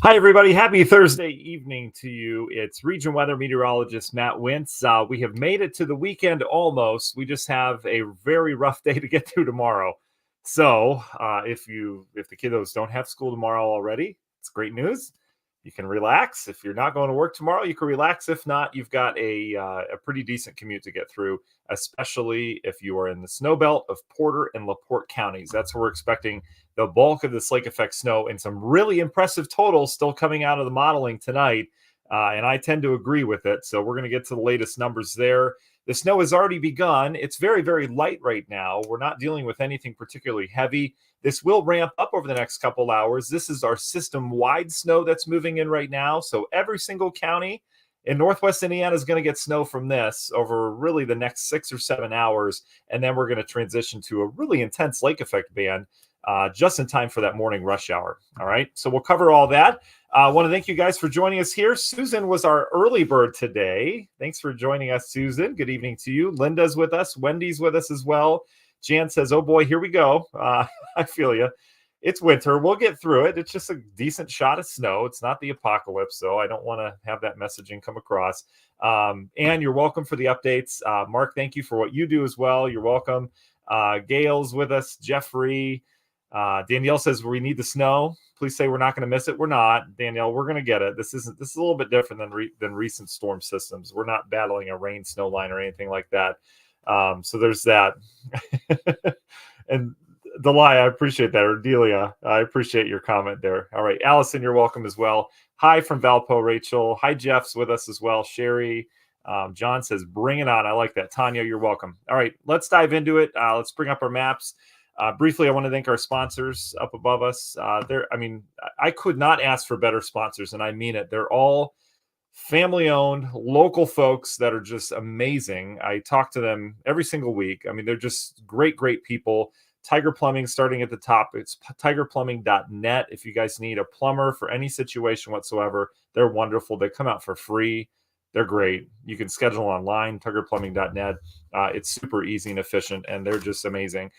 Hi, everybody. Happy Thursday evening to you. It's region weather meteorologist Matt Wintz. We have made it to the weekend almost. We just have a very rough day to get through tomorrow. So if the kiddos don't have school tomorrow already, it's great news. You can relax. If you're not going to work tomorrow, you can relax. If not, you've got a pretty decent commute to get through, especially if you are in the snow belt of Porter and LaPorte counties. That's where we're expecting the bulk of this lake effect snow and some really impressive totals still coming out of the modeling tonight. And I tend to agree with it. So we're going to get to the latest numbers there. The snow has already begun. It's very, very light right now. We're not dealing with anything particularly heavy. This will ramp up over the next couple hours. This is our system-wide snow that's moving in right now. So every single county in Northwest Indiana is going to get snow from this over really the next 6 or 7 hours. And then we're going to transition to a really intense lake effect band just in time for that morning rush hour. All right, so we'll cover all that. I want to thank you guys for joining us here. Susan was our early bird today. Thanks for joining us, Susan. Good evening to you. Linda's with us. Wendy's with us as well. Jan says, oh boy, here we go. I feel you. It's winter. We'll get through it. It's just a decent shot of snow. It's not the apocalypse, so I don't want to have that messaging come across. And you're welcome for the updates. Mark, thank you for what you do as well. You're welcome. Gail's with us. Jeffrey. Danielle says we need the snow. Please say we're not going to miss it. We're not, Danielle. We're going to get it. This is a little bit different than recent storm systems. We're not battling a rain snow line or anything like that. So there's that. And Delia, I appreciate that. Or Delia, I appreciate your comment there. All right, Allison, you're welcome as well. Hi from Valpo, Rachel. Hi, Jeff's with us as well. Sherry. John says, bring it on. I like that. Tanya, you're welcome. All right, let's dive into it. Let's bring up our maps. Briefly, I want to thank our sponsors up above us. I could not ask for better sponsors, and I mean it. They're all family-owned, local folks that are just amazing. I talk to them every single week. I mean, they're just great, great people. Tiger Plumbing, starting at the top, it's tigerplumbing.net. If you guys need a plumber for any situation whatsoever, they're wonderful. They come out for free. They're great. You can schedule online, tigerplumbing.net. It's super easy and efficient, and they're just amazing.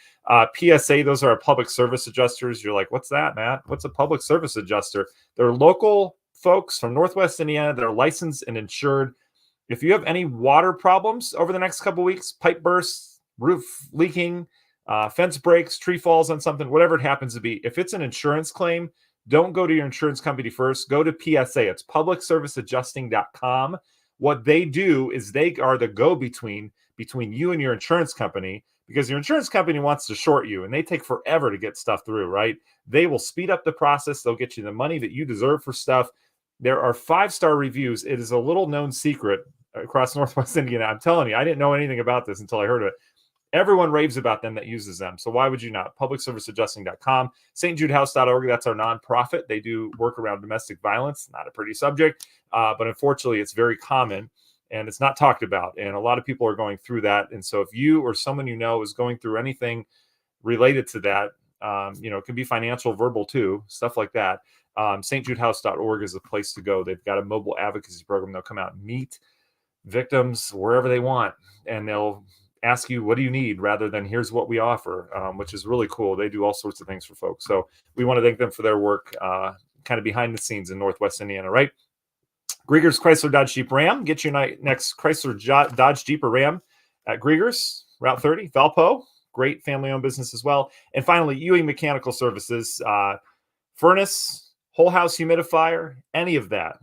PSA, those are our public service adjusters. You're like, what's that, Matt? What's a public service adjuster? They're local folks from Northwest Indiana that are licensed and insured. If you have any water problems over the next couple of weeks, pipe bursts, roof leaking, fence breaks, tree falls on something, whatever it happens to be, if it's an insurance claim, don't go to your insurance company first. Go to PSA. It's publicserviceadjusting.com. What they do is they are the go-between between you and your insurance company, because your insurance company wants to short you and they take forever to get stuff through, right? They will speed up the process. They'll get you the money that you deserve for stuff. There are 5-star reviews. It is a little known secret across Northwest Indiana. I'm telling you, I didn't know anything about this until I heard of it. Everyone raves about them that uses them. So why would you not? Publicserviceadjusting.com. stjudehouse.org. That's our nonprofit. They do work around domestic violence. Not a pretty subject, but unfortunately, it's very common and it's not talked about. And a lot of people are going through that. And so if you or someone you know is going through anything related to that, it can be financial, verbal too, stuff like that. stjudehouse.org is the place to go. They've got a mobile advocacy program. They'll come out and meet victims wherever they want, and they'll ask you, what do you need, rather than here's what we offer, which is really cool. They do all sorts of things for folks. So we want to thank them for their work kind of behind the scenes in Northwest Indiana, right? Grieger's Chrysler Dodge Jeep Ram. Get your next Chrysler Dodge Jeep or Ram at Grieger's, Route 30, Valpo. Great family-owned business as well. And finally, Ewing Mechanical Services, furnace, whole house humidifier, any of that.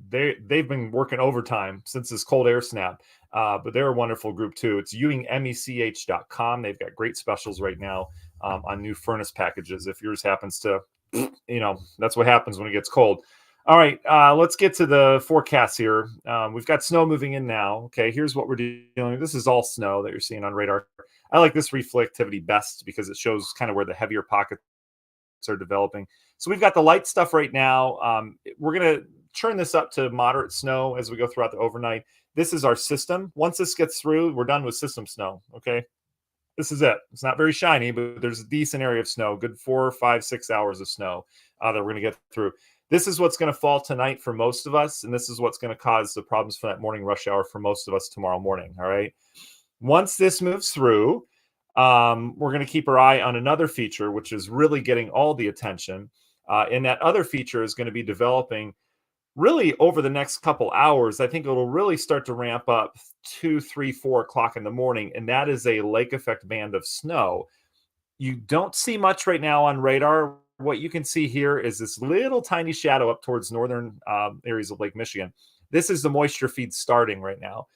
They've been working overtime since this cold air snap. But they're a wonderful group too. It's ewingmech.com. They've got great specials right now on new furnace packages. If yours happens to, that's what happens when it gets cold. All right, let's get to the forecast here. We've got snow moving in now. Okay, here's what we're dealing with. This is all snow that you're seeing on radar. I like this reflectivity best because it shows kind of where the heavier pockets are developing. So we've got the light stuff right now. We're going to turn this up to moderate snow as we go throughout the overnight. This is our system. Once this gets through, we're done with system snow, okay? This is it. It's not very shiny, but there's a decent area of snow, good 4, 5, 6 hours of snow that we're going to get through. This is what's going to fall tonight for most of us, and this is what's going to cause the problems for that morning rush hour for most of us tomorrow morning, all right? Once this moves through, we're going to keep our eye on another feature, which is really getting all the attention. And that other feature is going to be developing really over the next couple hours. I think it'll really start to ramp up 2, 3, 4 o'clock in the morning. And that is a lake effect band of snow. You don't see much right now on radar. What you can see here is this little tiny shadow up towards northern areas of Lake Michigan. This is the moisture feed starting right now.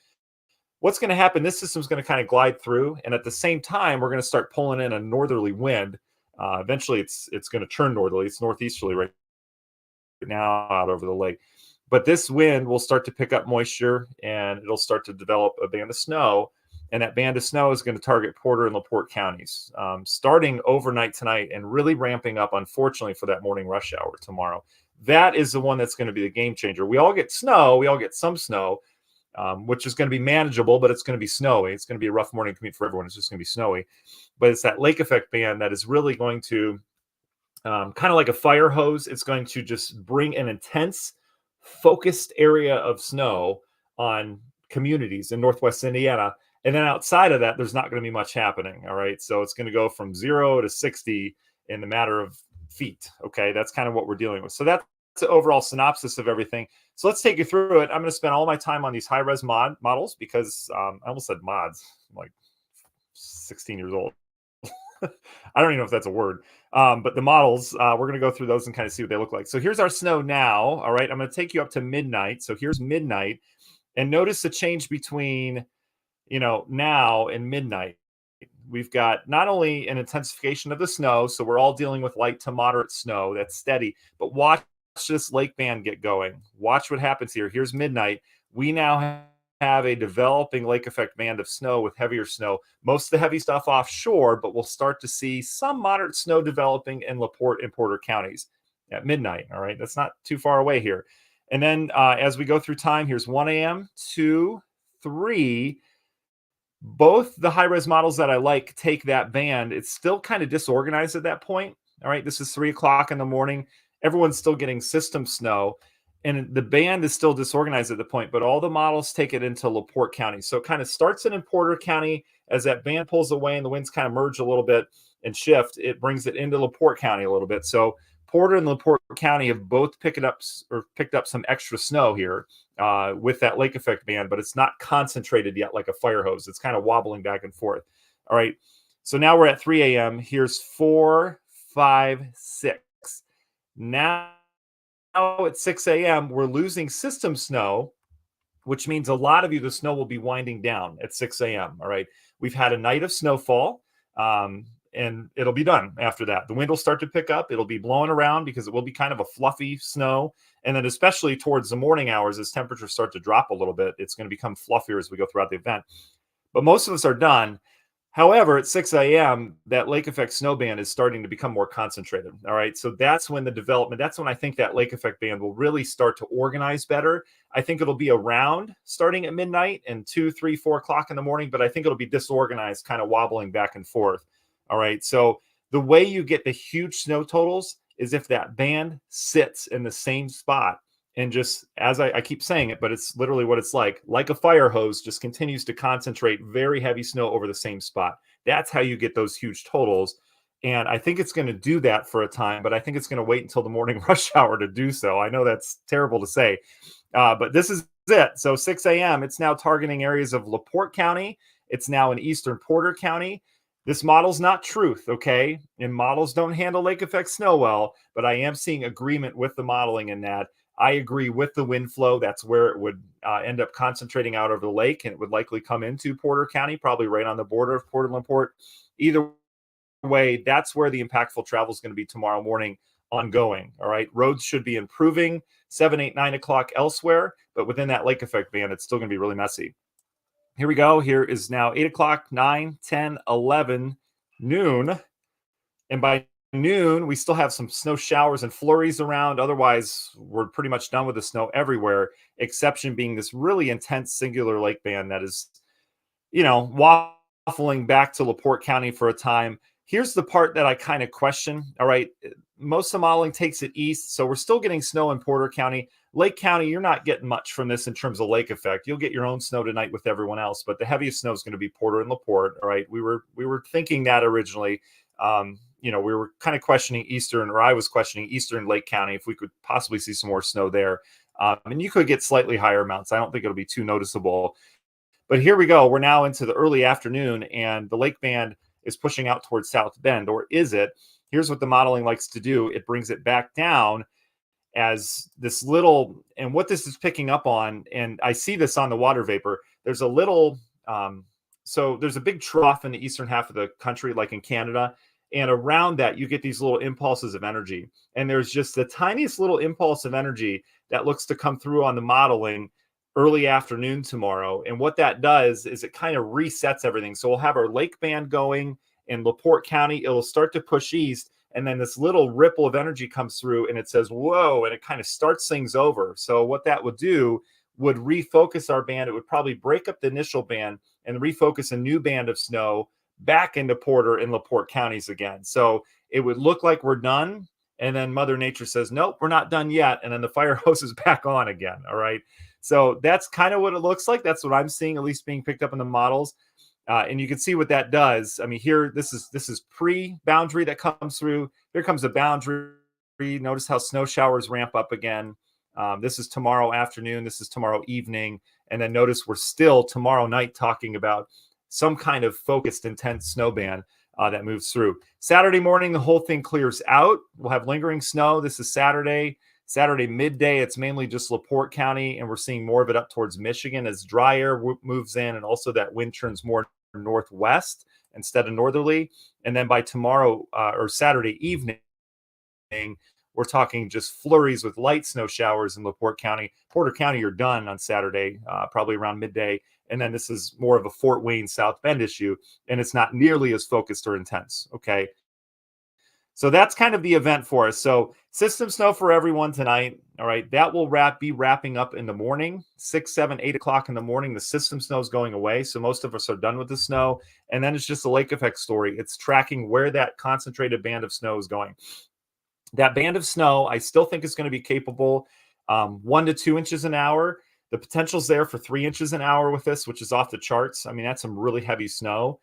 What's going to happen, this system's going to kind of glide through, and at the same time, we're going to start pulling in a northerly wind. Eventually, it's going to turn northerly. It's northeasterly right now out over the lake. But this wind will start to pick up moisture, and it'll start to develop a band of snow. And that band of snow is going to target Porter and LaPorte counties, starting overnight tonight and really ramping up, unfortunately, for that morning rush hour tomorrow. That is the one that's going to be the game changer. We all get snow. We all get some snow. Which is going to be manageable, but it's going to be snowy. It's going to be a rough morning commute for everyone. It's just going to be snowy. But it's that lake effect band that is really going to, kind of like a fire hose, it's going to just bring an intense, focused area of snow on communities in Northwest Indiana. And then outside of that, there's not going to be much happening. All right. So it's going to go from 0 to 60 in the matter of feet. Okay. That's kind of what we're dealing with. So that's the overall synopsis of everything. So let's take you through it. I'm going to spend all my time on these high-res models because I almost said mods. I'm like 16 years old. I don't even know if that's a word. But the models, we're going to go through those and kind of see what they look like. So here's our snow now. All right. I'm going to take you up to midnight. So here's midnight. And notice the change between, now and midnight. We've got not only an intensification of the snow, so we're all dealing with light to moderate snow that's steady, but watch this lake band get going. Watch what happens here. Here's midnight. We now have a developing lake effect band of snow with heavier snow. Most of the heavy stuff offshore, but we'll start to see some moderate snow developing in LaPorte and Porter counties at midnight. All right, that's not too far away here. And then as we go through time, here's 1 a.m., 2, 3. Both the high-res models that I like take that band. It's still kind of disorganized at that point. All right, this is 3 o'clock in the morning. Everyone's still getting system snow, and the band is still disorganized at the point, but all the models take it into LaPorte County. So it kind of starts in Porter County. As that band pulls away and the winds kind of merge a little bit and shift, it brings it into LaPorte County a little bit. So Porter and LaPorte County have both picked up some extra snow here with that lake effect band, but it's not concentrated yet like a fire hose. It's kind of wobbling back and forth. All right. So now we're at 3 a.m. Here's 4, 5, 6. Now at 6 a.m., we're losing system snow, which means a lot of you, the snow will be winding down at 6 a.m. All right. We've had a night of snowfall, and it'll be done after that. The wind will start to pick up. It'll be blowing around because it will be kind of a fluffy snow. And then especially towards the morning hours, as temperatures start to drop a little bit, it's going to become fluffier as we go throughout the event. But most of us are done. However, at 6 a.m., that lake effect snow band is starting to become more concentrated. All right. So that's when that's when I think that lake effect band will really start to organize better. I think it'll be around starting at midnight and 2, 3, 4 o'clock in the morning, but I think it'll be disorganized, kind of wobbling back and forth. All right. So the way you get the huge snow totals is if that band sits in the same spot. And just as I keep saying it, but it's literally what it's like a fire hose just continues to concentrate very heavy snow over the same spot. That's how you get those huge totals. And I think it's going to do that for a time, but I think it's going to wait until the morning rush hour to do so. I know that's terrible to say, but this is it. So 6 a.m., it's now targeting areas of LaPorte County. It's now in eastern Porter County. This model's not truth, okay? And models don't handle lake effect snow well, but I am seeing agreement with the modeling in that. I agree with the wind flow. That's where it would end up concentrating out over the lake, and it would likely come into Porter County, probably right on the border of Porter and LaPorte. Either way, that's where the impactful travel is going to be tomorrow morning ongoing. All right. Roads should be improving 7, 8, 9 o'clock elsewhere, but within that lake effect band, it's still going to be really messy. Here we go. Here is now 8 o'clock, 9, 10, 11, noon. And by noon, we still have some snow showers and flurries around. Otherwise, we're pretty much done with the snow everywhere, exception being this really intense singular lake band that is, waffling back to LaPorte County for a time. Here's the part that I kind of question. All right. Most of the modeling takes it east. So we're still getting snow in Porter County. Lake County, you're not getting much from this in terms of lake effect. You'll get your own snow tonight with everyone else, but the heaviest snow is going to be Porter and LaPorte. All right. We were thinking that originally. we were kind of questioning Eastern, or I was questioning Eastern Lake County, if we could possibly see some more snow there. And you could get slightly higher amounts. I don't think it'll be too noticeable. But here we go. We're now into the early afternoon, and the lake band is pushing out towards South Bend, or is it? Here's what the modeling likes to do. It brings it back down as this little, and what this is picking up on, and I see this on the water vapor, there's a little, so there's a big trough in the eastern half of the country, like in Canada, and around that you get these little impulses of energy. And there's just the tiniest little impulse of energy that looks to come through on the modeling early afternoon tomorrow. And what that does is it kind of resets everything. So we'll have our lake band going in LaPorte County. It'll start to push east, and then this little ripple of energy comes through and it says, whoa, and it kind of starts things over. So what that would do would refocus our band. It would probably break up the initial band and refocus a new band of snow back into Porter and LaPorte counties again. So it would look like we're done. And then Mother Nature says, nope, we're not done yet. And then the fire hose is back on again. All right. So that's kind of what it looks like. That's what I'm seeing, at least being picked up in the models. And you can see what that does. I mean, here, this is pre-boundary that comes through. Here comes a boundary. Notice how snow showers ramp up again. This is tomorrow afternoon. This is tomorrow evening. And then notice we're still tomorrow night talking about some kind of focused, intense snow band that moves through. Saturday morning, the whole thing clears out. We'll have lingering snow. This is Saturday midday. It's mainly just LaPorte County, and we're seeing more of it up towards Michigan as dry air moves in, and also that wind turns more northwest instead of northerly. And then by tomorrow or Saturday evening, we're talking just flurries with light snow showers in LaPorte County. Porter County, you're done on Saturday, probably around midday. And then this is more of a Fort Wayne, South Bend issue, and it's not nearly as focused or intense. Okay. So that's kind of the event for us. So system snow for everyone tonight. All right. That will be wrapping up in the morning, 6, 7, 8 o'clock in the morning. The system snow is going away. So most of us are done with the snow. And then it's just a lake effect story. It's tracking where that concentrated band of snow is going. That band of snow, I still think is going to be capable 1 to 2 inches an hour. The potential's there for 3 inches an hour with this, which is off the charts. I mean, that's some really heavy snow.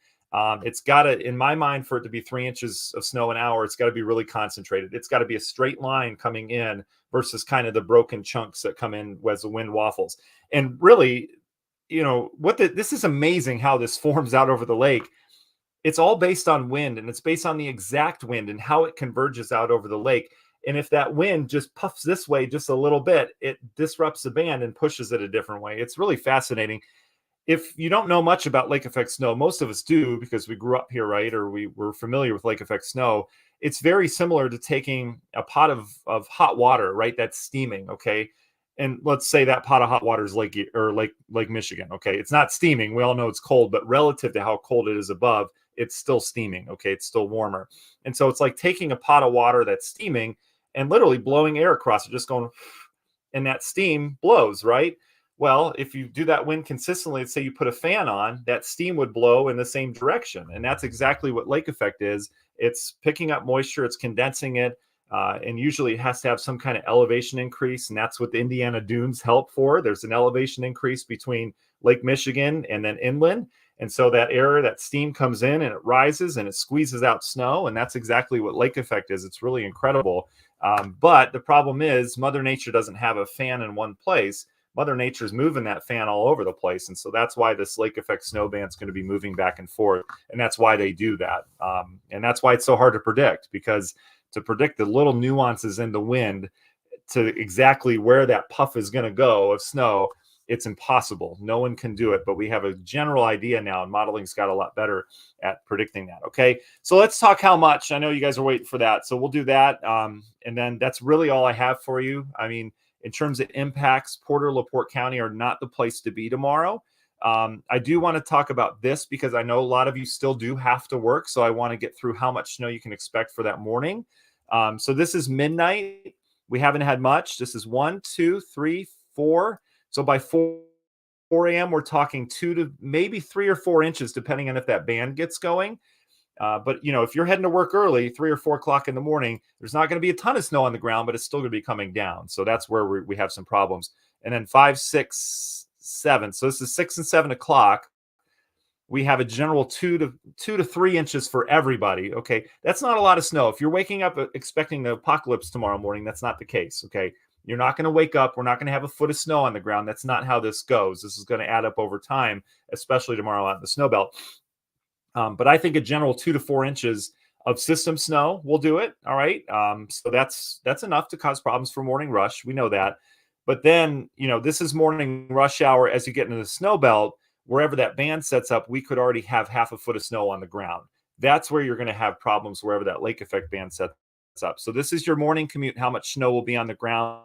It's got to, in my mind, for it to be 3 inches of snow an hour, it's got to be really concentrated. It's got to be a straight line coming in versus kind of the broken chunks that come in as the wind waffles. And really, this is amazing how this forms out over the lake. It's all based on wind, and it's based on the exact wind and how it converges out over the lake. And if that wind just puffs this way just a little bit, it disrupts the band and pushes it a different way. It's really fascinating. If you don't know much about lake effect snow, most of us do because we grew up here, right? Or we were familiar with lake effect snow. It's very similar to taking a pot of hot water, right? That's steaming, okay? And let's say that pot of hot water is Lake Michigan, okay? It's not steaming. We all know it's cold, but relative to how cold it is above, it's still steaming, okay? It's still warmer. And so it's like taking a pot of water that's steaming and literally blowing air across it, just going, and that steam blows, right? Well, if you do that wind consistently, let's say you put a fan on, that steam would blow in the same direction. And that's exactly what lake effect is. It's picking up moisture, it's condensing it, and usually it has to have some kind of elevation increase. And that's what the Indiana dunes help for. There's an elevation increase between Lake Michigan and then inland. And so that air, that steam comes in and it rises and it squeezes out snow. And that's exactly what lake effect is. It's really incredible. But the problem is Mother Nature doesn't have a fan in one place. Mother Nature's moving that fan all over the place. And so that's why this lake effect snow band is going to be moving back and forth. And that's why they do that. And that's why it's so hard to predict, because to predict the little nuances in the wind to exactly where that puff is going to go of snow, it's impossible. No one can do it, but we have a general idea now, and modeling's got a lot better at predicting that. Okay, so let's talk how much. I know you guys are waiting for that, so we'll do that. And then that's really all I have for you. I mean, in terms of impacts, Porter, LaPorte County are not the place to be tomorrow. I do want to talk about this because I know a lot of you still do have to work, so I want to get through how much snow you can expect for that morning. So this is midnight. We haven't had much. This is 1, 2, 3, 4. So by 4 a.m., we're talking 2 to maybe 3 or 4 inches, depending on if that band gets going. But, if you're heading to work early, 3 or 4 o'clock in the morning, there's not going to be a ton of snow on the ground, but it's still going to be coming down. So that's where we have some problems. And then 5, 6, 7. So this is 6 and 7 o'clock. we have a general 2 to 3 inches for everybody. Okay, that's not a lot of snow. If you're waking up expecting the apocalypse tomorrow morning, that's not the case. Okay, you're not going to wake up. We're not going to have a foot of snow on the ground. That's not how this goes. This is going to add up over time, especially tomorrow out in the snow belt. But I think a general 2 to 4 inches of system snow will do it. All right, so that's enough to cause problems for morning rush. We know that. But then, this is morning rush hour as you get into the snow belt. Wherever that band sets up, we could already have half a foot of snow on the ground. That's where you're going to have problems wherever that lake effect band sets up. So this is your morning commute, how much snow will be on the ground.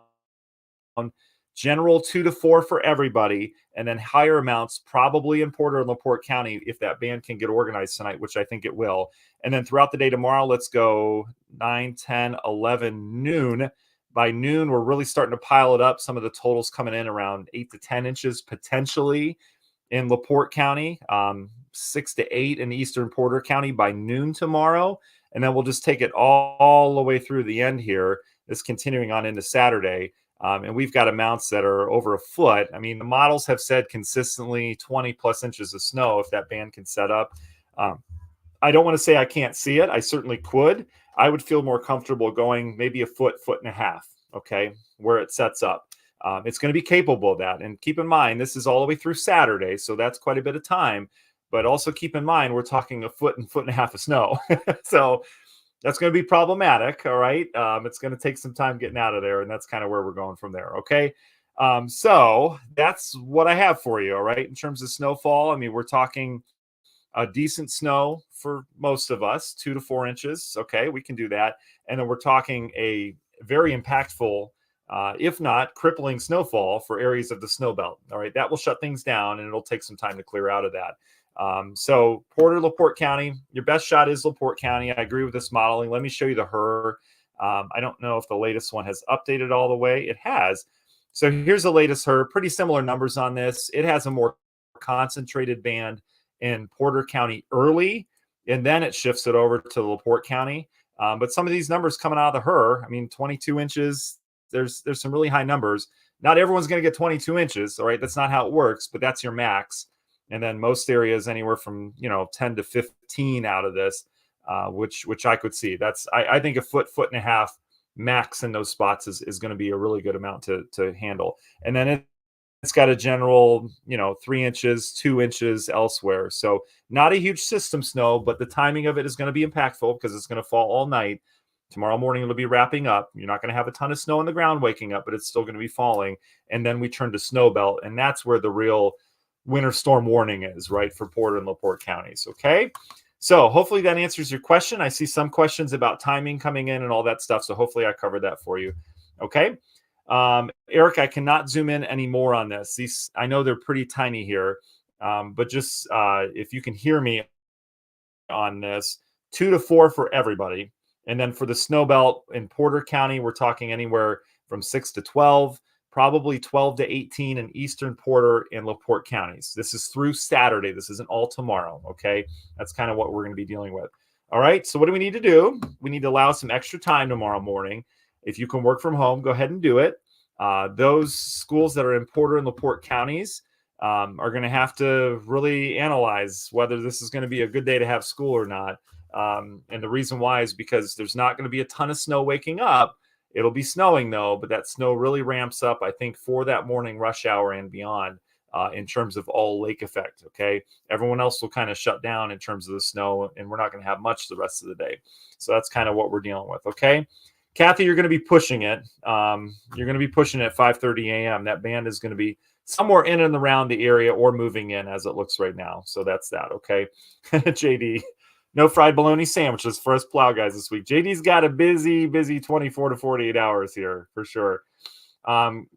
General 2 to 4 for everybody, and then higher amounts probably in Porter and LaPorte County if that band can get organized tonight, which I think it will. And then throughout the day tomorrow, let's go 9, 10, 11, noon. By noon, we're really starting to pile it up. Some of the totals coming in around 8 to 10 inches potentially in LaPorte County, 6 to 8 in Eastern Porter County by noon tomorrow. And then we'll just take it all the way through the end here. This continuing on into Saturday. And we've got amounts that are over a foot. I mean, the models have said consistently 20 plus inches of snow if that band can set up. I don't want to say I can't see it. I certainly could. I would feel more comfortable going maybe a foot, foot and a half, okay, where it sets up. It's going to be capable of that. And keep in mind, this is all the way through Saturday, so that's quite a bit of time. But also keep in mind, we're talking a foot and foot and a half of snow. So that's going to be problematic, all right? It's going to take some time getting out of there, and that's kind of where we're going from there, okay? So that's what I have for you, all right? In terms of snowfall, I mean, we're talking a decent snow for most of us, 2 to 4 inches, okay? We can do that. And then we're talking a very impactful, if not crippling snowfall for areas of the snow belt, all right? That will shut things down, and it'll take some time to clear out of that. So Porter, LaPorte County, your best shot is LaPorte County. I agree with this modeling. Let me show you the HRRR. I don't know if the latest one has updated all the way. It has. So here's the latest HRRR. Pretty similar numbers on this. It has a more concentrated band in Porter County early, and then it shifts it over to LaPorte County. But some of these numbers coming out of the HRRR, I mean, 22 inches, there's some really high numbers. Not everyone's going to get 22 inches, all right? That's not how it works, but that's your max. And then most areas anywhere from 10 to 15 out of this, which I could see. I think a foot and a half max in those spots is going to be a really good amount to handle. And then it's got a general 3 inches, 2 inches elsewhere. So not a huge system snow, but the timing of it is going to be impactful because it's going to fall all night. Tomorrow morning it'll be wrapping up. You're not going to have a ton of snow on the ground waking up, but it's still going to be falling. And then we turn to snow belt, and that's where the real winter storm warning is, right, for Porter and LaPorte counties. Okay, so hopefully that answers your question. I see some questions about timing coming in and all that stuff, so hopefully I covered that for you. Okay, Eric, I cannot zoom in anymore on this. These, I know they're pretty tiny here, but just if you can hear me on this, 2 to 4 for everybody. And then for the snow belt in Porter County, we're talking anywhere from 6 to 12. Probably 12 to 18 in Eastern Porter and LaPorte counties. This is through Saturday. This isn't all tomorrow, okay? That's kind of what we're going to be dealing with. All right, so what do we need to do? We need to allow some extra time tomorrow morning. If you can work from home, go ahead and do it. Those schools that are in Porter and LaPorte counties are going to have to really analyze whether this is going to be a good day to have school or not. And the reason why is because there's not going to be a ton of snow waking up. It'll be snowing though, but that snow really ramps up, I think, for that morning rush hour and beyond in terms of all lake effect, okay? Everyone else will kind of shut down in terms of the snow, and we're not going to have much the rest of the day. So that's kind of what we're dealing with, okay? Kathy, you're going to be pushing it. You're going to be pushing it at 5:30 a.m. That band is going to be somewhere in and around the area or moving in as it looks right now. So that's that, okay? JD. No fried bologna sandwiches for us plow guys this week. JD's got a busy 24 to 48 hours here for sure.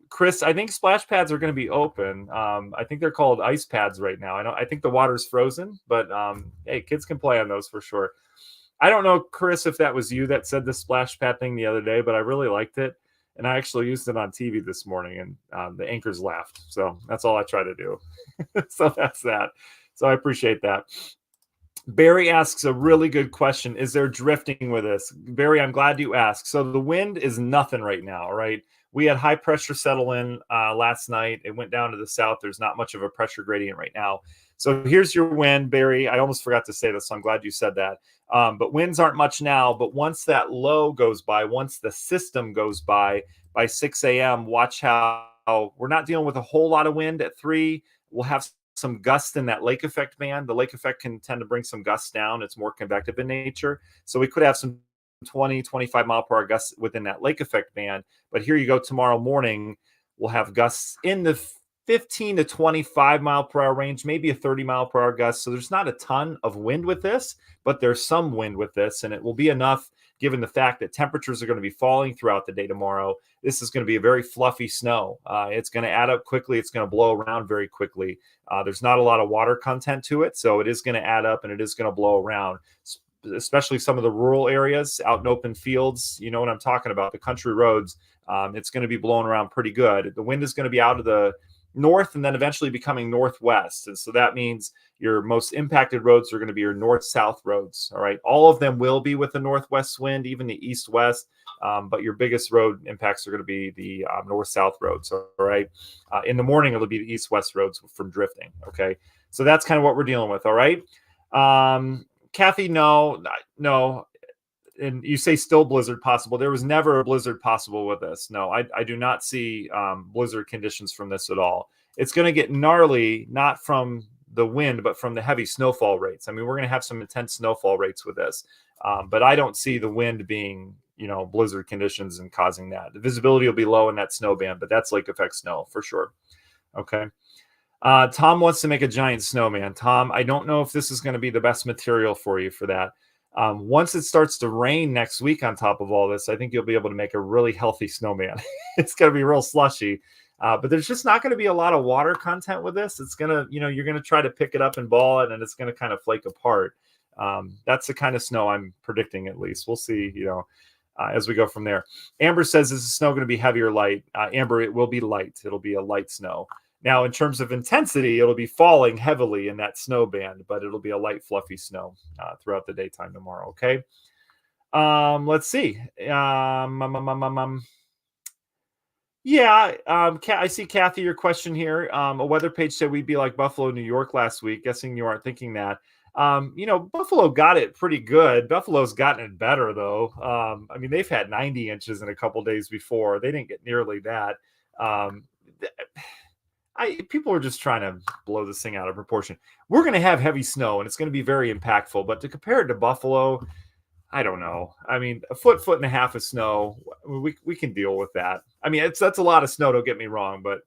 Chris, I think splash pads are going to be open. I think they're called ice pads right now. I think the water's frozen, but hey, kids can play on those for sure. I don't know, Chris, if that was you that said the splash pad thing the other day, but I really liked it. And I actually used it on TV this morning, and the anchors laughed. So that's all I try to do. So that's that. So I appreciate that. Barry asks a really good question. Is there drifting with this? Barry, I'm glad you asked. So the wind is nothing right now, right? We had high pressure settle in last night. It went down to the south. There's not much of a pressure gradient right now. So here's your wind, Barry. I almost forgot to say this, so I'm glad you said that. But winds aren't much now. But once that low goes by, once the system goes by 6 a.m., watch how we're not dealing with a whole lot of wind at 3. We'll have some gusts in that lake effect band. The lake effect can tend to bring some gusts down. It's more convective in nature. So we could have some 20, 25 mile per hour gusts within that lake effect band. But here you go, tomorrow morning, we'll have gusts in the 15 to 25 mile per hour range, maybe a 30 mile per hour gust. So there's not a ton of wind with this, but there's some wind with this, and it will be enough given the fact that temperatures are going to be falling throughout the day tomorrow. This is going to be a very fluffy snow. It's going to add up quickly. It's going to blow around very quickly. There's not a lot of water content to it, so it is going to add up and it is going to blow around, especially some of the rural areas out in open fields. You know what I'm talking about, the country roads. It's going to be blowing around pretty good. The wind is going to be out of the north and then eventually becoming northwest. And so that means your most impacted roads are going to be your north-south roads. All right. All of them will be with the northwest wind, even the east-west. But your biggest road impacts are going to be the north-south roads. All right. In the morning, it'll be the east-west roads from drifting. Okay. So that's kind of what we're dealing with. All right. Kathy, no. And you say still blizzard possible. There was never a blizzard possible with this. No, I do not see blizzard conditions from this at all. It's going to get gnarly, not from the wind, but from the heavy snowfall rates. I mean, we're going to have some intense snowfall rates with this, but I don't see the wind being, blizzard conditions and causing that. The visibility will be low in that snow band, but that's lake effect snow for sure. Okay. Tom wants to make a giant snowman. Tom, I don't know if this is going to be the best material for you for that. Once it starts to rain next week on top of all this, I think you'll be able to make a really healthy snowman. It's going to be real slushy, but there's just not going to be a lot of water content with this. It's going to, you're going to try to pick it up and ball it, and it's going to kind of flake apart. That's the kind of snow I'm predicting, at least. We'll see, as we go from there. Amber says, is the snow going to be heavy or light? Amber, it will be light. It'll be a light snow. Now, in terms of intensity, it'll be falling heavily in that snow band, but it'll be a light, fluffy snow throughout the daytime tomorrow, okay? Let's see. I see, Kathy, your question here. A weather page said we'd be like Buffalo, New York last week. Guessing you aren't thinking that. Buffalo got it pretty good. Buffalo's gotten it better, though. They've had 90 inches in a couple days before. They didn't get nearly that. People are just trying to blow this thing out of proportion. We're going to have heavy snow, and it's going to be very impactful. But to compare it to Buffalo, I don't know. A foot and a half of snow, we can deal with that. That's a lot of snow. Don't get me wrong, but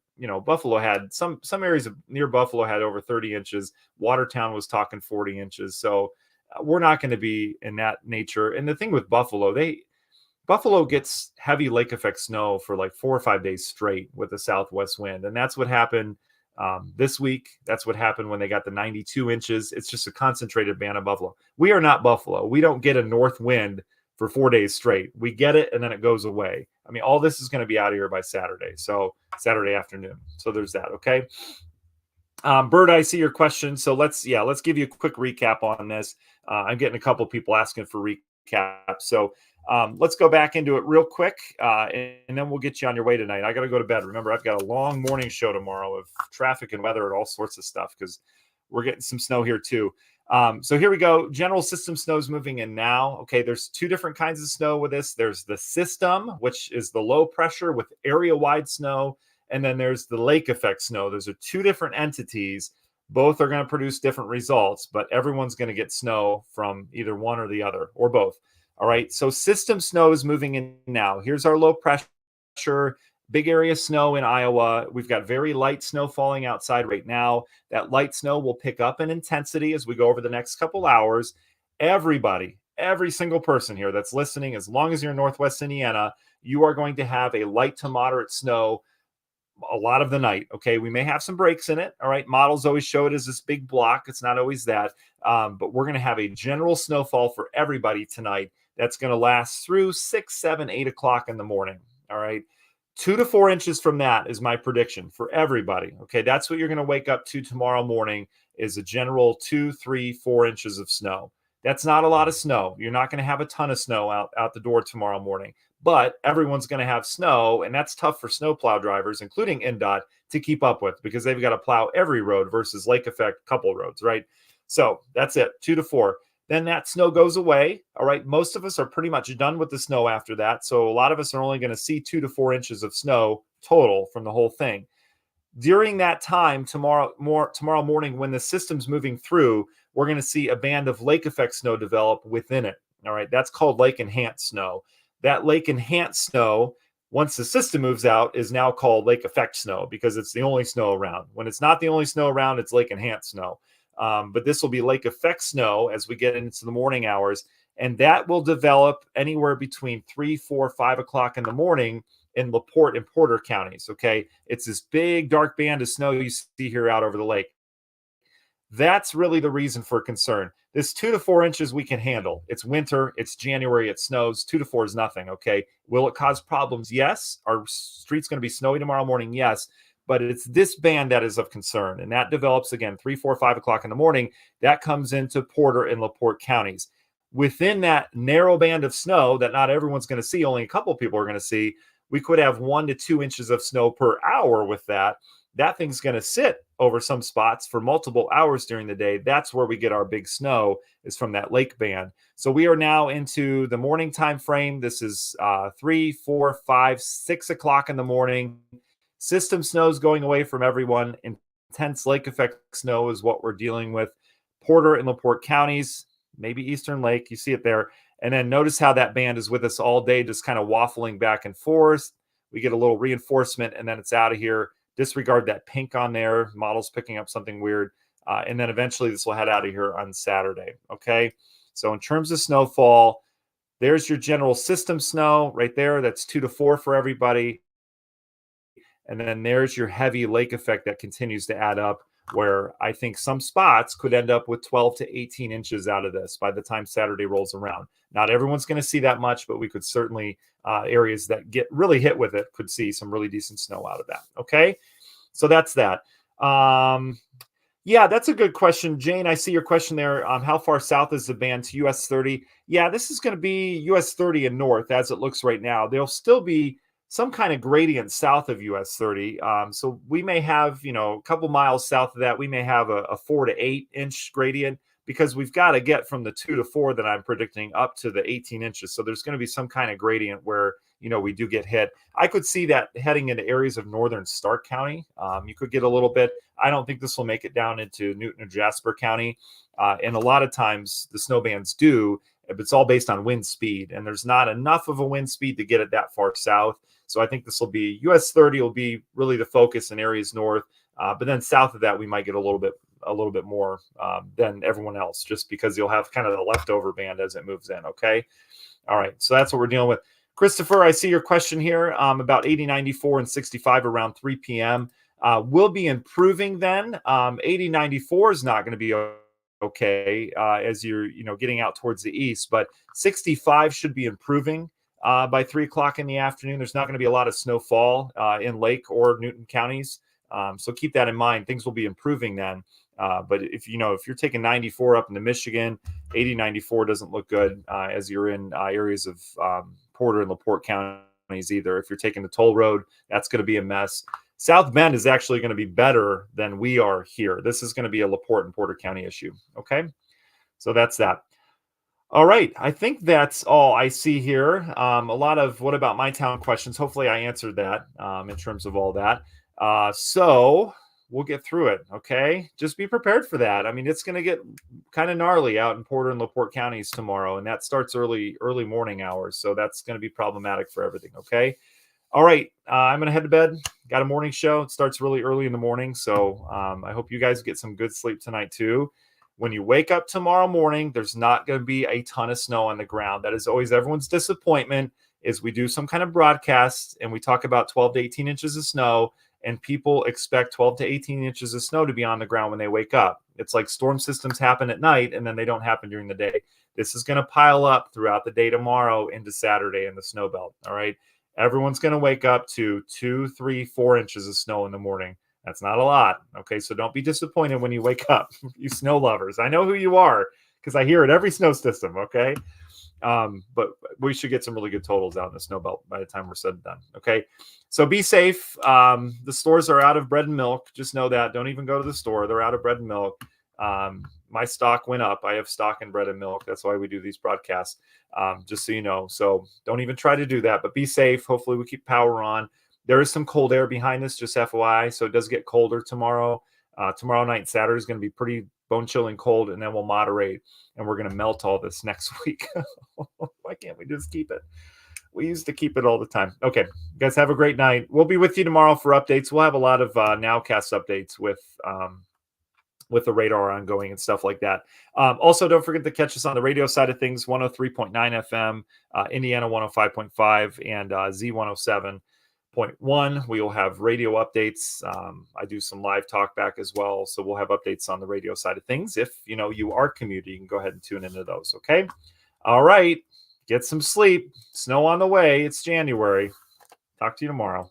Buffalo had some areas near Buffalo had over 30 inches. Watertown was talking 40 inches. So we're not going to be in that nature. And the thing with Buffalo gets heavy lake effect snow for like 4 or 5 days straight with the southwest wind. And that's what happened this week. That's what happened when they got the 92 inches. It's just a concentrated band of Buffalo. We are not Buffalo. We don't get a north wind for 4 days straight. We get it and then it goes away. All this is going to be out of here by Saturday. So Saturday afternoon. So there's that. Okay. Bert, I see your question. So let's give you a quick recap on this. I'm getting a couple people asking for recap. So let's go back into it real quick, and then we'll get you on your way tonight. I got to go to bed. Remember, I've got a long morning show tomorrow of traffic and weather and all sorts of stuff because we're getting some snow here too. So here we go. General system snow is moving in now. Okay, there's 2 different kinds of snow with this. There's the system, which is the low pressure with area-wide snow, and then there's the lake effect snow. Those are 2 different entities. Both are going to produce different results, but everyone's going to get snow from either one or the other or both. All right, so system snow is moving in now. Here's our low pressure, big area snow in Iowa. We've got very light snow falling outside right now. That light snow will pick up in intensity as we go over the next couple hours. Everybody, every single person here that's listening, as long as you're in Northwest Indiana, you are going to have a light to moderate snow a lot of the night. Okay, we may have some breaks in it. All right, models always show it as this big block. It's not always that, but we're going to have a general snowfall for everybody tonight. That's going to last through 6, 7, 8 o'clock in the morning. All right. 2 to 4 inches from that is my prediction for everybody. Okay, that's what you're going to wake up to tomorrow morning is a general 2, 3, 4 inches of snow. That's not a lot of snow. You're not going to have a ton of snow out the door tomorrow morning, but everyone's going to have snow, and that's tough for snowplow drivers, including NDOT, to keep up with because they've got to plow every road versus lake effect couple roads, right? So that's it, 2 to 4. Then that snow goes away. All right. Most of us are pretty much done with the snow after that. So a lot of us are only going to see 2 to 4 inches of snow total from the whole thing. During that time, tomorrow morning, when the system's moving through, we're going to see a band of lake effect snow develop within it. All right. That's called lake enhanced snow. That lake enhanced snow, once the system moves out, is now called lake effect snow because it's the only snow around. When it's not the only snow around, it's lake enhanced snow. But this will be lake effect snow as we get into the morning hours. And that will develop anywhere between 3, 4, 5 o'clock in the morning in LaPorte and Porter counties. Okay. It's this big dark band of snow you see here out over the lake. That's really the reason for concern. This 2 to 4 inches we can handle. It's winter, it's January, it snows. 2 to 4 is nothing. Okay. Will it cause problems? Yes. Our street's going to be snowy tomorrow morning? Yes. But it's this band that is of concern. And that develops again 3, 4, 5 o'clock in the morning. That comes into Porter and LaPorte counties. Within that narrow band of snow that not everyone's going to see, only a couple people are going to see, we could have 1 to 2 inches of snow per hour with that. That thing's going to sit over some spots for multiple hours during the day. That's where we get our big snow, is from that lake band. So we are now into the morning time frame. This is 3, 4, 5, 6 o'clock in the morning. System snow is going away from everyone. Intense lake effect snow is what we're dealing with. Porter and LaPorte counties, maybe Eastern Lake. You see it there. And then notice how that band is with us all day, just kind of waffling back and forth. We get a little reinforcement, and then it's out of here. Disregard that pink on there. Model's picking up something weird. And then eventually this will head out of here on Saturday. Okay. So in terms of snowfall, there's your general system snow right there. That's 2 to 4 for everybody. And then there's your heavy lake effect that continues to add up, where I think some spots could end up with 12 to 18 inches out of this by the time Saturday rolls around. Not everyone's going to see that much, but we could certainly, areas that get really hit with it could see some really decent snow out of that. Okay. So that's that. Yeah, that's a good question. Jane, I see your question there. How far south is the band to US 30? Yeah, this is going to be US 30 and north as it looks right now. There'll still be some kind of gradient south of US 30. So we may have, a couple miles south of that, we may have a 4 to 8 inch gradient, because we've got to get from the 2 to 4 that I'm predicting up to the 18 inches. So there's going to be some kind of gradient where, we do get hit. I could see that heading into areas of northern Stark County. You could get a little bit. I don't think this will make it down into Newton or Jasper County. And a lot of times the snow bands do, but it's all based on wind speed. And there's not enough of a wind speed to get it that far south. So I think this will be US 30 will be really the focus in areas north. But then south of that, we might get a little bit more than everyone else, just because you'll have kind of the leftover band as it moves in. Okay. All right. So that's what we're dealing with. Christopher, I see your question here about 80, 94, and 65 around 3 p.m. We'll be improving then. 80, 94 is not going to be okay as you're, getting out towards the east, but 65 should be improving by 3 o'clock in the afternoon. There's not going to be a lot of snowfall in Lake or Newton counties. So keep that in mind. Things will be improving then. But if you're taking 94 up into Michigan, 80, 94 doesn't look good as you're in areas of Porter and LaPorte counties either. If you're taking the toll road, that's going to be a mess. South Bend is actually going to be better than we are here. This is going to be a LaPorte and Porter County issue. Okay. So that's that. All right. I think that's all I see here. A lot of what about my town questions. Hopefully I answered that in terms of all that. So we'll get through it. Okay. Just be prepared for that. I mean, it's going to get kind of gnarly out in Porter and LaPorte counties tomorrow, and that starts early morning hours. So that's going to be problematic for everything. Okay. All right. I'm going to head to bed. Got a morning show. It starts really early in the morning. So I hope you guys get some good sleep tonight too. When you wake up tomorrow morning, there's not going to be a ton of snow on the ground. That is always everyone's disappointment, is we do some kind of broadcast and we talk about 12 to 18 inches of snow, and people expect 12 to 18 inches of snow to be on the ground when they wake up. It's like storm systems happen at night and then they don't happen during the day. This is going to pile up throughout the day tomorrow into Saturday in the snow belt. All right. Everyone's going to wake up to 2, 3, 4 inches of snow in the morning. That's not a lot. Okay, so don't be disappointed when you wake up, you snow lovers. I know who you are because I hear it every snow system. Okay, but we should get some really good totals out in the snow belt by the time we're said and done. Okay, so be safe. The stores are out of bread and milk. Just know that. Don't even go to the store. They're out of bread and milk. My stock went up. I have stock in bread and milk. That's why we do these broadcasts. Just so you know. So don't even try to do that, but be safe. Hopefully we keep power on. There is some cold air behind us, just FYI. So it does get colder tomorrow. Tomorrow night and Saturday is going to be pretty bone chilling cold, and then we'll moderate, and we're going to melt all this next week. Why can't we just keep it? We used to keep it all the time. Okay, you guys have a great night. We'll be with you tomorrow for updates. We'll have a lot of Nowcast updates with the radar ongoing and stuff like that. Also, don't forget to catch us on the radio side of things, 103.9 FM, Indiana 105.5, and Z107.1. We will have radio updates. I do some live talk back as well, so we'll have updates on the radio side of things. If you are commuting, you can go ahead and tune into those. Okay. All right. Get some sleep. Snow on the way. It's January. Talk to you tomorrow.